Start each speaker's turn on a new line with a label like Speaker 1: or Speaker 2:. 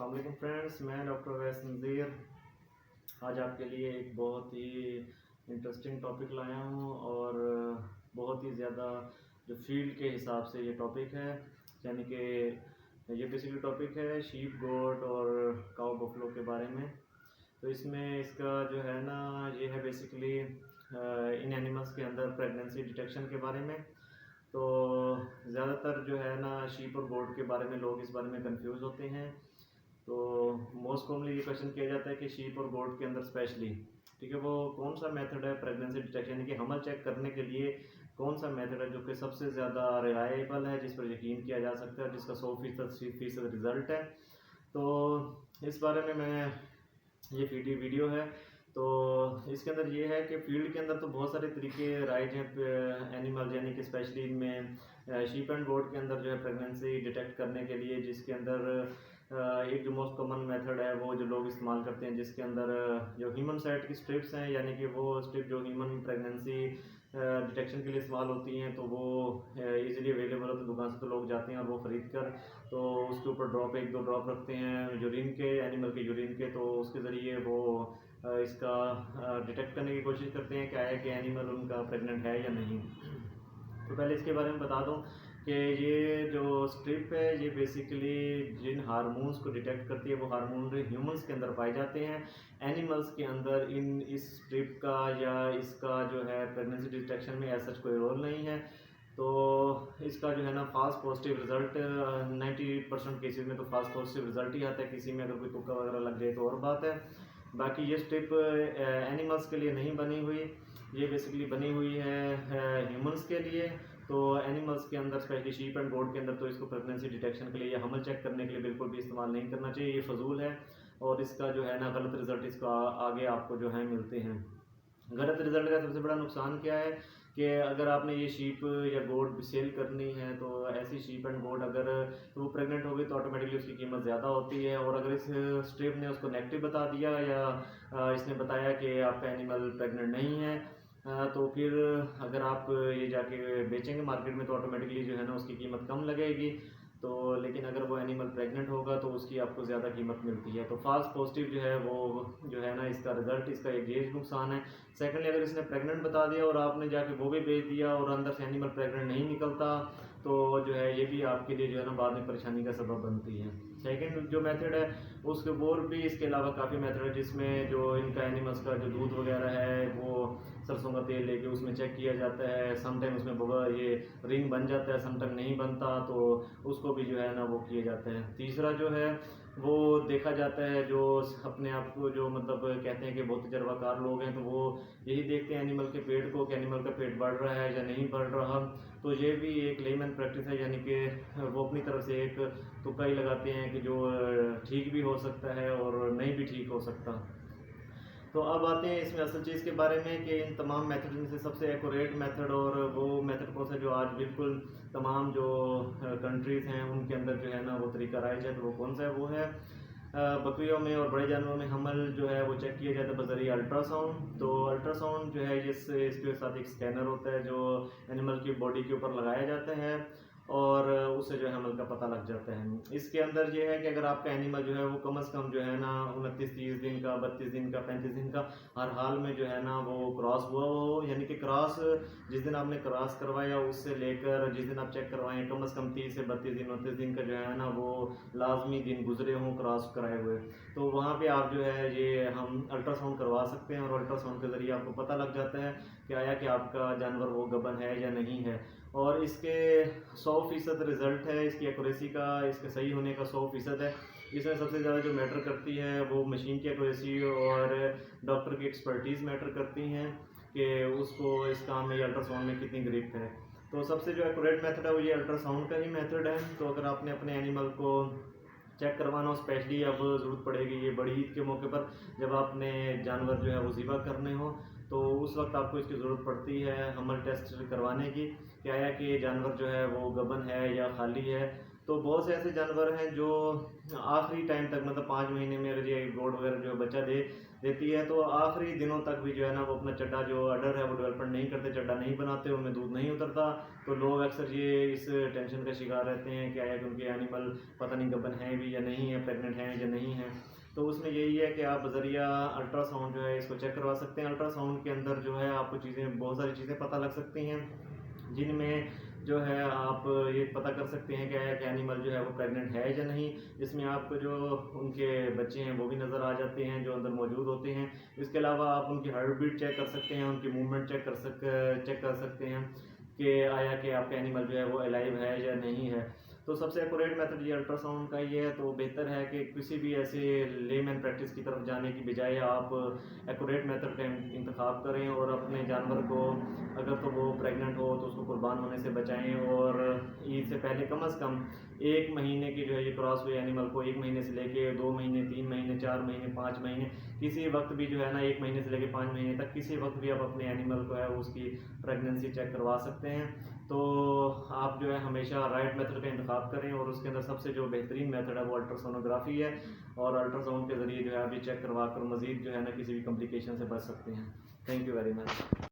Speaker 1: अस्सलाम वालेकुम फ्रेंड्स, मैं डॉक्टर वैस नज़ीर आज आपके लिए एक बहुत ही इंटरेस्टिंग टॉपिक लाया हूँ और बहुत ही ज़्यादा जो फील्ड के हिसाब से ये टॉपिक है, यानी कि ये बेसिकली टॉपिक है शीप गोट और काऊ बफलो के बारे में। तो इसमें इसका जो है ना ये है बेसिकली इन एनिमल्स के अंदर प्रेगनेंसी डिटेक्शन के बारे में। तो ज़्यादातर जो है ना शीप और गोट के बारे में लोग इस बारे में कंफ्यूज होते हैं। तो मोस्ट कॉमनली ये क्वेश्चन किया जाता है कि शीप और गोट के अंदर स्पेशली, ठीक है, वो कौन सा मेथड है प्रेगनेंसी डिटेक्शन यानी कि हमल चेक करने के लिए कौन सा मेथड है जो कि सबसे ज़्यादा रिलायबल है, जिस पर यकीन किया जा सकता है, जिसका 100% रिजल्ट है। तो इस बारे में मैं ये वीडियो है। तो इसके अंदर ये है कि फील्ड के अंदर तो बहुत सारे तरीके राइज हैं एनिमल यानी कि स्पेशली इनमें शीप एंड गोट के अंदर जो है प्रेगनेंसी डिटेक्ट करने के लिए, जिसके अंदर एक जो मोस्ट कॉमन मेथड है वो जो लोग इस्तेमाल करते हैं, जिसके अंदर जो ह्यूमन साइड की स्ट्रिप्स हैं, यानी कि वो स्ट्रिप जो ह्यूमन प्रेगनेंसी डिटेक्शन के लिए इस्तेमाल होती हैं, तो वो इजीली अवेलेबल होती है दुकान से, तो लोग जाते हैं और वो ख़रीद कर तो उसके ऊपर ड्रॉप 1-2 ड्रॉप रखते हैं यूरिन के, एनिमल के यूरिन के, तो उसके ज़रिए वो इसका डिटेक्ट करने की कोशिश करते हैं क्या है कि एनिमल उनका प्रेग्नेंट है या नहीं। तो पहले इसके बारे में बता दूं कि ये जो स्ट्रिप है ये बेसिकली जिन हार्मोन्स को डिटेक्ट करती है वो हार्मोन ह्यूमंस के अंदर पाए जाते हैं। एनिमल्स के अंदर इस स्ट्रिप का या इसका जो है प्रेगनेंसी डिटेक्शन में ऐसा कोई रोल नहीं है। तो इसका जो है ना फास्ट पॉजिटिव रिजल्ट 90% केसेस में तो फास्ट पॉजिटिव रिजल्ट ही आता है, किसी में अगर कोई तुक्का वगैरह लग जाए तो और बात है। बाकी ये स्ट्रिप एनिमल्स के लिए नहीं बनी हुई, ये बेसिकली बनी हुई है ह्यूमंस के लिए। तो एनिमल्स के अंदर स्पेशली शीप एंड गोट के अंदर तो इसको प्रेगनेंसी डिटेक्शन के लिए या हमल चेक करने के लिए बिल्कुल भी इस्तेमाल नहीं करना चाहिए, ये फजूल है और इसका जो है ना गलत रिजल्ट इसका आगे आपको जो है मिलते हैं। गलत रिजल्ट का सबसे बड़ा नुकसान क्या है कि अगर आपने ये शीप या गोट सेल करनी है तो ऐसी शीप एंड गोट अगर वो प्रेग्नेंट हो गई तो ऑटोमेटिकली उसकी कीमत ज़्यादा होती है, और अगर इस स्ट्रिप ने उसको नेगेटिव बता दिया या इसने बताया कि आपका एनिमल प्रेग्नेंट नहीं है, तो फिर अगर आप ये जाके बेचेंगे मार्केट में तो ऑटोमेटिकली जो है ना उसकी कीमत कम लगेगी। तो लेकिन अगर वो एनिमल प्रेग्नेंट होगा तो उसकी आपको ज़्यादा कीमत मिलती है। तो फास्ट पॉजिटिव जो है वो जो है ना इसका रिजल्ट, इसका एक ये नुकसान है। सेकंडली अगर इसने प्रेग्नेंट बता दिया और आपने जाके वो भी बेच दिया और अंदर से एनिमल प्रेग्नेंट नहीं निकलता, तो जो है ये भी आपके लिए जो है ना बाद में परेशानी का सबब बनती है। सेकंड जो मेथड है उसके और भी इसके अलावा काफ़ी मेथड है, जिसमें जो इनका एनिमल्स का जो दूध वगैरह है वो सरसों का तेल लेके उसमें चेक किया जाता है। समटाइम उसमें ये रिंग बन जाता है, समटाइम नहीं बनता, तो उसको भी जो है ना वो किए जाते हैं। तीसरा जो है वो देखा जाता है, जो अपने आप को जो मतलब कहते हैं कि बहुत तजर्बाकार लोग हैं, तो वो यही देखते हैं एनिमल के पेट को कि एनिमल का पेट बढ़ रहा है या नहीं बढ़ रहा। तो ये भी एक लेमन प्रैक्टिस है, यानी कि वो अपनी तरफ से एक तुक्का ही लगाते हैं कि जो ठीक भी हो सकता है और नहीं भी ठीक हो सकता। तो अब आते हैं इसमें असल चीज़ के बारे में कि इन तमाम मेथड में से सबसे एक्यूरेट मेथड और वो मेथड कौन सा जो आज बिल्कुल तमाम जो कंट्रीज़ हैं उनके अंदर जो है ना वो तरीका राइज है, तो वो कौन सा है, वो है बकरियों में और बड़े जानवरों में हमल जो है वो चेक किया जाता है बज़रिया अल्ट्रासाउंड। तो अल्ट्रासाउंड जो है इसके साथ एक स्कैनर होता है जो एनिमल की बॉडी के ऊपर लगाया जाता है और उससे जो है हमल का पता लग जाता है। इसके अंदर ये है कि अगर आपका एनिमल जो है वो कम से कम जो है ना 29-30 दिन का, 32 दिन का, 35 दिन का हर हाल में जो है ना वो क्रॉस हुआ हो, यानी कि क्रॉस जिस दिन आपने क्रॉस करवाया उससे लेकर जिस दिन आप चेक करवाएं कम से कम 30 से 32 दिन 29 दिन का जो है ना वो लाजमी दिन गुजरे हों क्रॉस कराए हुए, तो वहाँ पे आप जो है ये हम अल्ट्रासाउंड करवा सकते हैं और अल्ट्रासाउंड के ज़रिए आपको पता लग जाता है कि आया कि आपका जानवर वो गबन है या नहीं है। और इसके 100% रिज़ल्ट है, इसकी एक्यूरेसी का, इसके सही होने का 100% है। इसमें सबसे ज़्यादा जो मैटर करती है वो मशीन की एक्यूरेसी और डॉक्टर की एक्सपर्टीज़ मैटर करती हैं कि उसको इस काम में या अल्ट्रासाउंड में कितनी ग्रिप है। तो सबसे जो एक्यूरेट मेथड है वो ये अल्ट्रासाउंड का ही मेथड है। तो अगर आपने अपने एनिमल को चेक करवाना हो, स्पेशली अब ज़रूरत पड़ेगी ये बड़ी ईद के मौके पर जब आपने जानवर जो है वो ज़िबा करने हो, तो उस वक्त आपको इसकी ज़रूरत पड़ती है हमल टेस्ट करवाने की, क्या है कि जानवर जो है वो गबन है या खाली है। तो बहुत से ऐसे जानवर हैं जो आखिरी टाइम तक, मतलब 5 महीने में अगर ये गोट वगैरह जो बच्चा देती है तो आखिरी दिनों तक भी जो है ना वो अपना चड्डा जो अडर है वो डेवलपमेंट नहीं करते, चड्डा नहीं बनाते, उनमें दूध नहीं उतरता। तो लोग अक्सर ये इस टेंशन का शिकार रहते हैं कि आया कि उनके एनिमल पता नहीं गबन है भी या नहीं है, प्रेग्नेंट हैं या नहीं है। तो उसमें यही है कि आप बजरिया अल्ट्रासाउंड जो है इसको चेक करवा सकते हैं। अल्ट्रासाउंड के अंदर जो है आपको चीज़ें, बहुत सारी चीज़ें पता लग सकती हैं, जिनमें जो है आप ये पता कर सकते हैं कि एनिमल जो है वो प्रेग्नेंट है या नहीं। इसमें आपको जो उनके बच्चे हैं वो भी नज़र आ जाते हैं जो अंदर मौजूद होते हैं। इसके अलावा आप उनकी हार्ट बीट चेक कर सकते हैं, उनकी मूवमेंट चेक कर सकते हैं कि आया कि आपका एनिमल जो है वो अलाइव है या नहीं है। तो सबसे एक्यूरेट मेथड ये अल्ट्रासाउंड का ही है। तो बेहतर है कि किसी भी ऐसे लेमैन प्रैक्टिस की तरफ जाने की बजाय आप एक्यूरेट मेथड का इंतखाब करें और अपने जानवर को, अगर तो वो प्रेग्नेंट हो तो उसको कुर्बान होने से बचाएं। और ईद से पहले कम से कम 1 महीने की जो है ये क्रॉस हुए एनिमल को 1 महीने से लेके 2 महीने, 3 महीने, 4 महीने, 5 महीने, किसी वक्त भी जो है ना 1 महीने से लेके 5 महीने तक किसी वक्त भी आप अपने एनिमल को है उसकी प्रेगनेंसी चेक करवा सकते हैं। तो आप जो है हमेशा राइट मेथड का इंतखाब करें और उसके अंदर सबसे जो बेहतरीन मेथड है वो अल्ट्रासोनोग्राफी है। और अल्ट्रासाउंड के ज़रिए जो है आप ये चेक करवा कर मज़ीद जो है ना किसी भी कम्प्लिकेशन से बच सकते हैं। Thank you very much.